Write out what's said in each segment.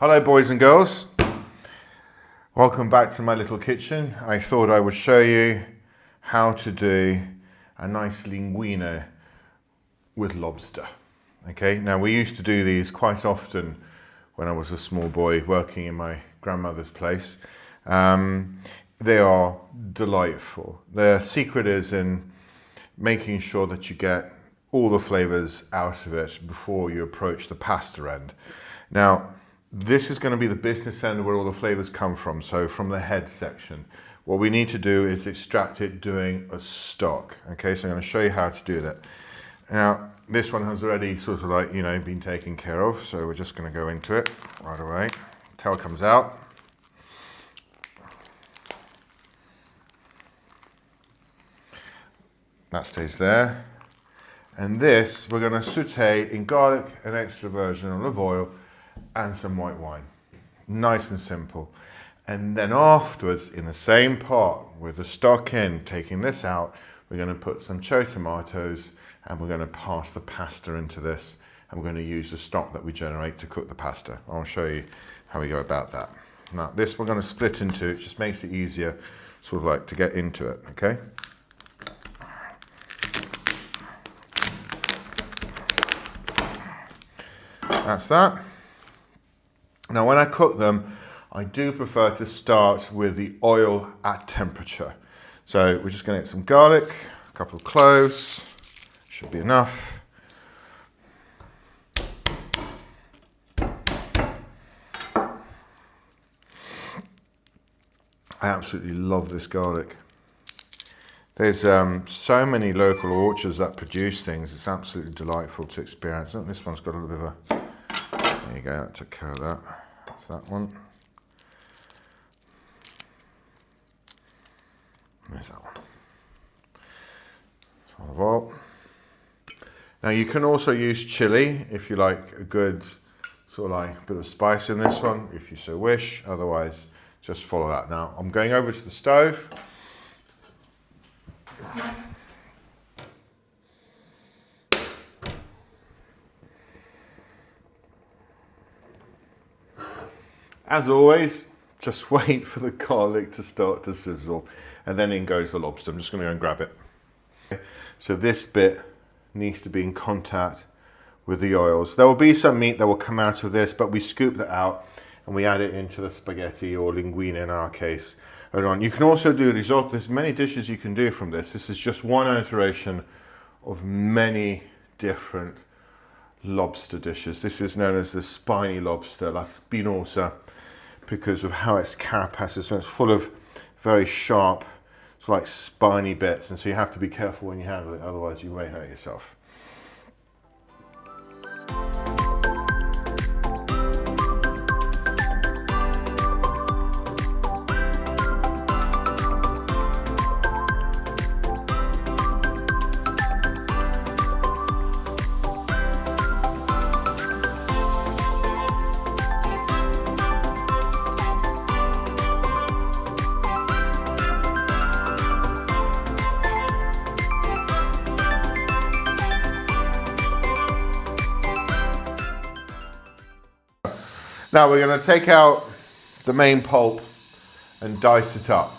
Hello boys and girls, welcome back to my little kitchen. I thought I would show you how to do a nice linguine with lobster. Okay, now we used to do these quite often when I was a small boy working in my grandmother's place. They are delightful. The secret is in making sure that you get all the flavors out of it before you approach the pasta end. Now, this is going to be the business end where all the flavors come from, so from the head section. What we need to do is extract it doing a stock. Okay, so I'm going to show you how to do that. Now, this one has already sort of like, been taken care of, so we're just going to go into it right away. Tail comes out. That stays there. And this, we're going to saute in garlic, an extra virgin olive oil, and some white wine. Nice and simple. And then afterwards, in the same pot with the stock in, taking this out, we're going to put some cherry tomatoes and we're going to pass the pasta into this, and we're going to use the stock that we generate to cook the pasta. I'll show you how we go about that. Now this we're going to split into, it just makes it easier sort of like to get into it, okay? That's that. Now when I cook them, I do prefer to start with the oil at temperature. So we're just going to get some garlic, a couple of cloves, should be enough. I absolutely love this garlic. There's so many local orchards that produce things, it's absolutely delightful to experience. Oh, this one's got a little bit of a... There you go, that took care of that. That's that one. There's that one. Olive oil. Now you can also use chili if you like a good sort of like bit of spice in this one, if you so wish. Otherwise, just follow that. Now I'm going over to the stove. As always, just wait for the garlic to start to sizzle, and then in goes the lobster. I'm just going to go and grab it. So this bit needs to be in contact with the oils. There will be some meat that will come out of this, but we scoop that out and we add it into the spaghetti or linguine in our case. You can also do risotto. There's many dishes you can do from this. This is just one iteration of many different lobster dishes. This is known as the spiny lobster, la spinosa, because of how its carapace is. So it's full of very sharp, sort of like spiny bits, and so you have to be careful when you handle it, otherwise you may hurt yourself. Now we're going to take out the main pulp and dice it up.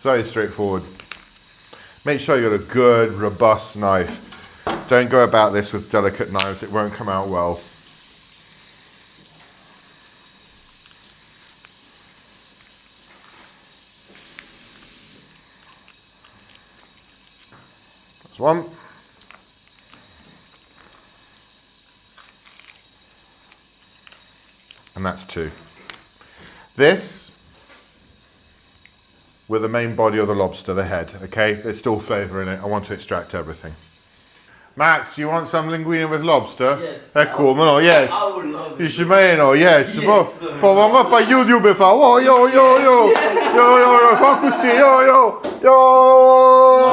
Very straightforward. Make sure you've got a good, robust knife. Don't go about this with delicate knives, it won't come out well. One. And that's two. This with the main body of the lobster, the head, okay? There's still flavour in it. I want to extract everything. Max, you want some linguine with lobster? Yes. Ecco, yes. I would love it. Dici meno, yes. Yes. Poi va per YouTube e fa, oh, yo, yo, yo, yo, yo, yo, fa così, yo, yo, yo.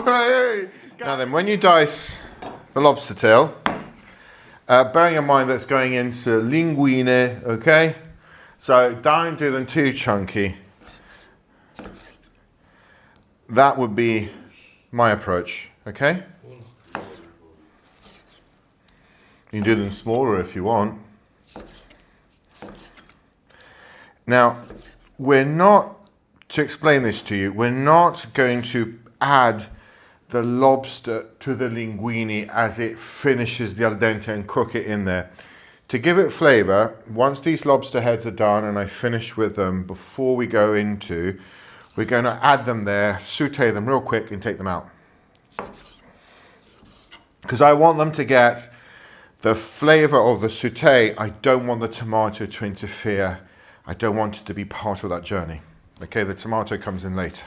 Hey. Now then, when you dice the lobster tail, bearing in mind that's going into linguine, okay? So don't do them too chunky. That would be my approach, okay? You can do them smaller if you want. Now, we're not, to explain this to you, we're not going to add the lobster to the linguine as it finishes the al dente and cook it in there. To give it flavour, once these lobster heads are done and I finish with them, before we go into, we're going to add them there, saute them real quick and take them out. Because I want them to get the flavour of the saute. I don't want the tomato to interfere. I don't want it to be part of that journey. Okay, the tomato comes in later.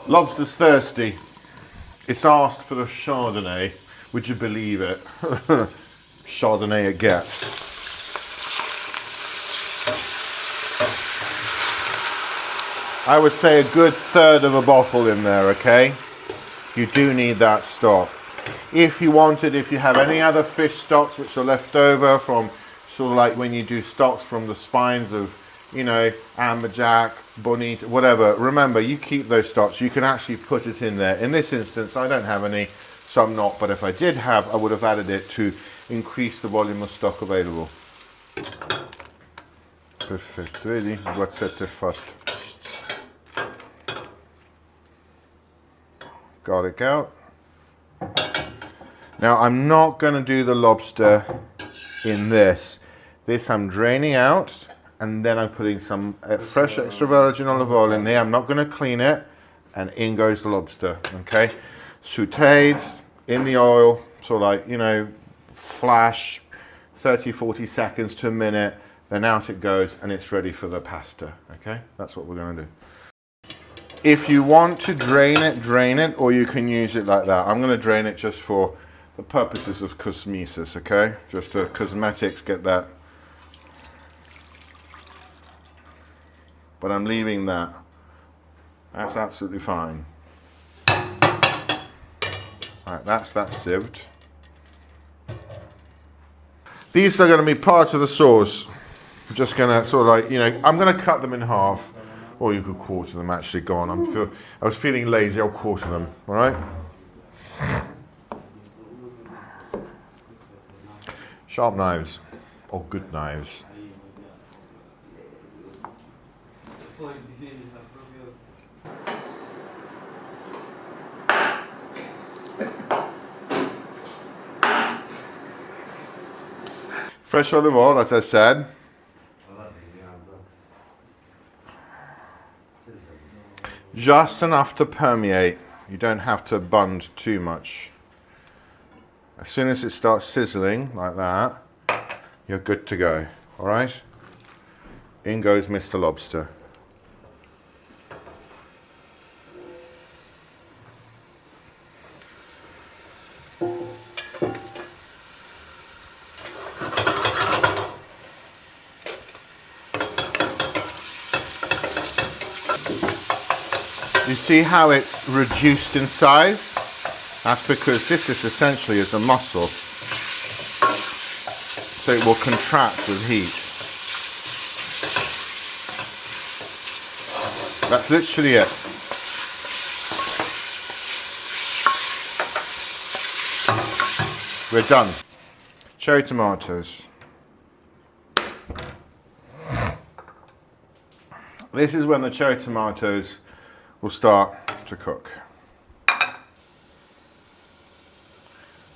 Lobster's thirsty. It's asked for a Chardonnay. Would you believe it? Chardonnay it gets. I would say a good third of a bottle in there, okay? You do need that stock. If you have any other fish stocks which are left over from sort of like when you do stocks from the spines of, you know, amberjack, bonita, whatever, remember, you keep those stocks. You can actually put it in there. In this instance, I don't have any, so I'm not, but if I did have, I would have added it to increase the volume of stock available. Perfetto, vedi? Il guazzetto è fatto. Garlic out. Now, I'm not going to do the lobster in this. This I'm draining out. And then I'm putting some fresh extra virgin olive oil in there. I'm not going to clean it. And in goes the lobster, okay? Sauteed in the oil, so like, you know, flash, 30, 40 seconds to a minute. Then out it goes and it's ready for the pasta, okay? That's what we're going to do. If you want to drain it, or you can use it like that. I'm going to drain it just for the purposes of cosmesis, okay? Just to cosmetics, get that. But I'm leaving that. That's absolutely fine. Alright, that's sieved. These are going to be part of the sauce. I'm just going to sort of like, you know, I'm going to cut them in half. Or you could quarter them actually, go on. I was feeling lazy, I'll quarter them, alright? Sharp knives, or good knives. Fresh olive oil, as I said. Just enough to permeate. You don't have to bund too much. As soon as it starts sizzling like that, you're good to go. All right? In goes Mr. Lobster. You see how it's reduced in size? That's because this is essentially as a mussel. So it will contract with heat. That's literally it. We're done. Cherry tomatoes. This is when the cherry tomatoes will start to cook.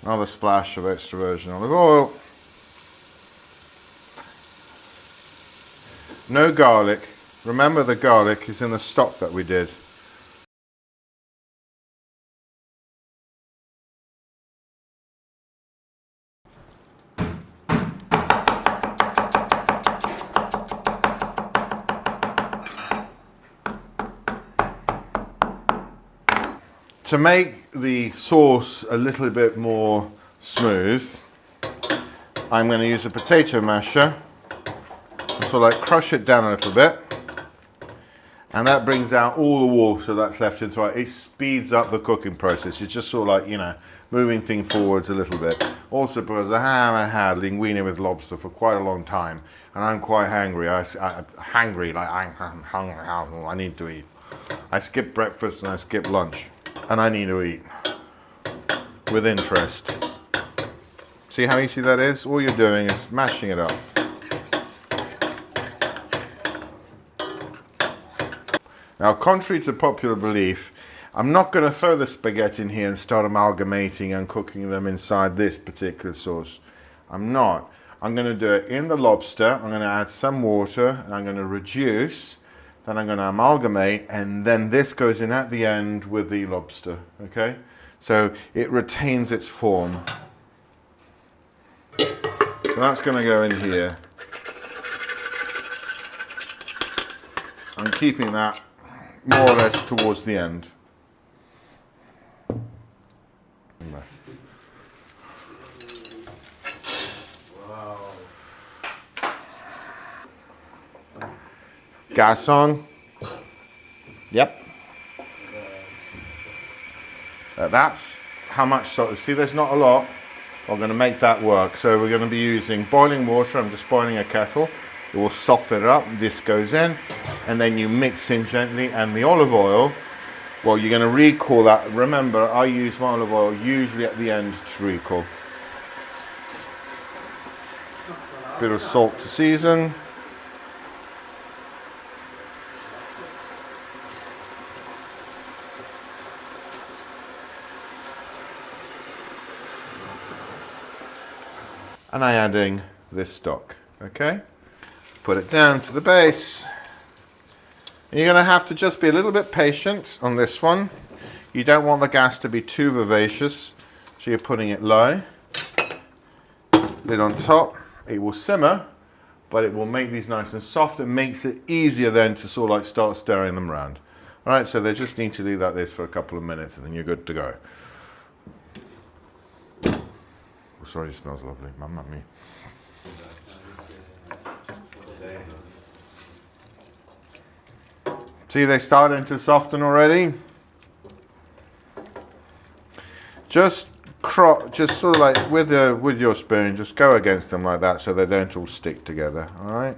Another splash of extra virgin olive oil. No garlic. Remember, the garlic is in the stock that we did. To make the sauce a little bit more smooth, I'm going to use a potato masher to sort of like crush it down a little bit. And that brings out all the water that's left into it. It speeds up the cooking process. It's just sort of like, you know, moving things forwards a little bit. Also because I haven't had linguine with lobster for quite a long time. And I'm quite hungry. I'm hungry. I need to eat. I skip breakfast and I skip lunch. And I need to eat. With interest. See how easy that is? All you're doing is mashing it up. Now, contrary to popular belief, I'm not going to throw the spaghetti in here and start amalgamating and cooking them inside this particular sauce. I'm not. I'm going to do it in the lobster. I'm going to add some water and I'm going to reduce. Then I'm going to amalgamate and then this goes in at the end with the lobster. Okay? So it retains its form. So that's going to go in here. I'm keeping that more or less towards the end. Wow. Gas on. Yep. That's how much salt. See, there's not a lot. We're going to make that work. So we're going to be using boiling water. I'm just boiling a kettle. It will soften it up. This goes in. And then you mix in gently. And the olive oil, well, you're going to recall that. Remember, I use my olive oil usually at the end to recall. Bit of salt to season. And I'm adding this stock, okay? Put it down to the base. And you're gonna have to just be a little bit patient on this one. You don't want the gas to be too vivacious, so you're putting it low. Lid on top, it will simmer, but it will make these nice and soft. It makes it easier then to sort of like start stirring them around. All right, so they just need to do like this for a couple of minutes and then you're good to go. Oh, sorry, it smells lovely. Mamma mia. See, they're starting to soften already. Just sort of like with your spoon, just go against them like that so they don't all stick together. All right,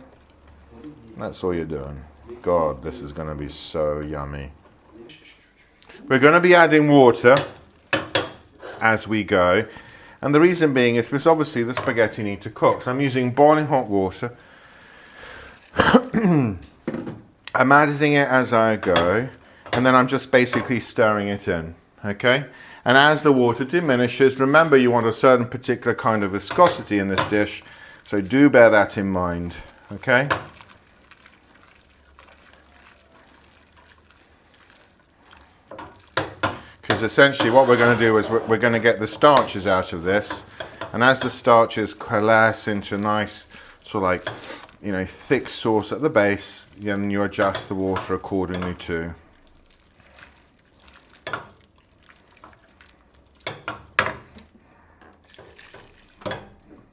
that's all you're doing. God, this is going to be so yummy. We're going to be adding water as we go. And the reason being is because obviously the spaghetti need to cook. So I'm using boiling hot water. I'm adding it as I go. And then I'm just basically stirring it in. Okay? And as the water diminishes, remember you want a certain particular kind of viscosity in this dish. So do bear that in mind. Okay? Because essentially what we're going to do is we're going to get the starches out of this, and as the starches coalesce into a nice sort of like, you know, thick sauce at the base, then you adjust the water accordingly too.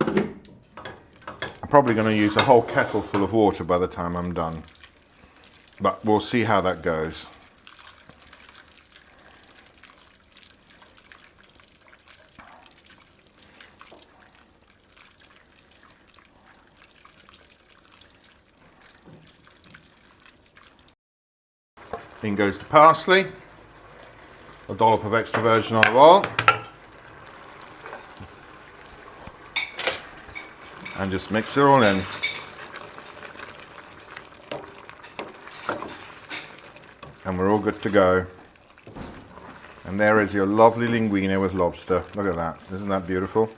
I'm probably going to use a whole kettle full of water by the time I'm done, but we'll see how that goes. In goes the parsley, a dollop of extra virgin olive oil, and just mix it all in. And we're all good to go. And there is your lovely linguine with lobster. Look at that, isn't that beautiful?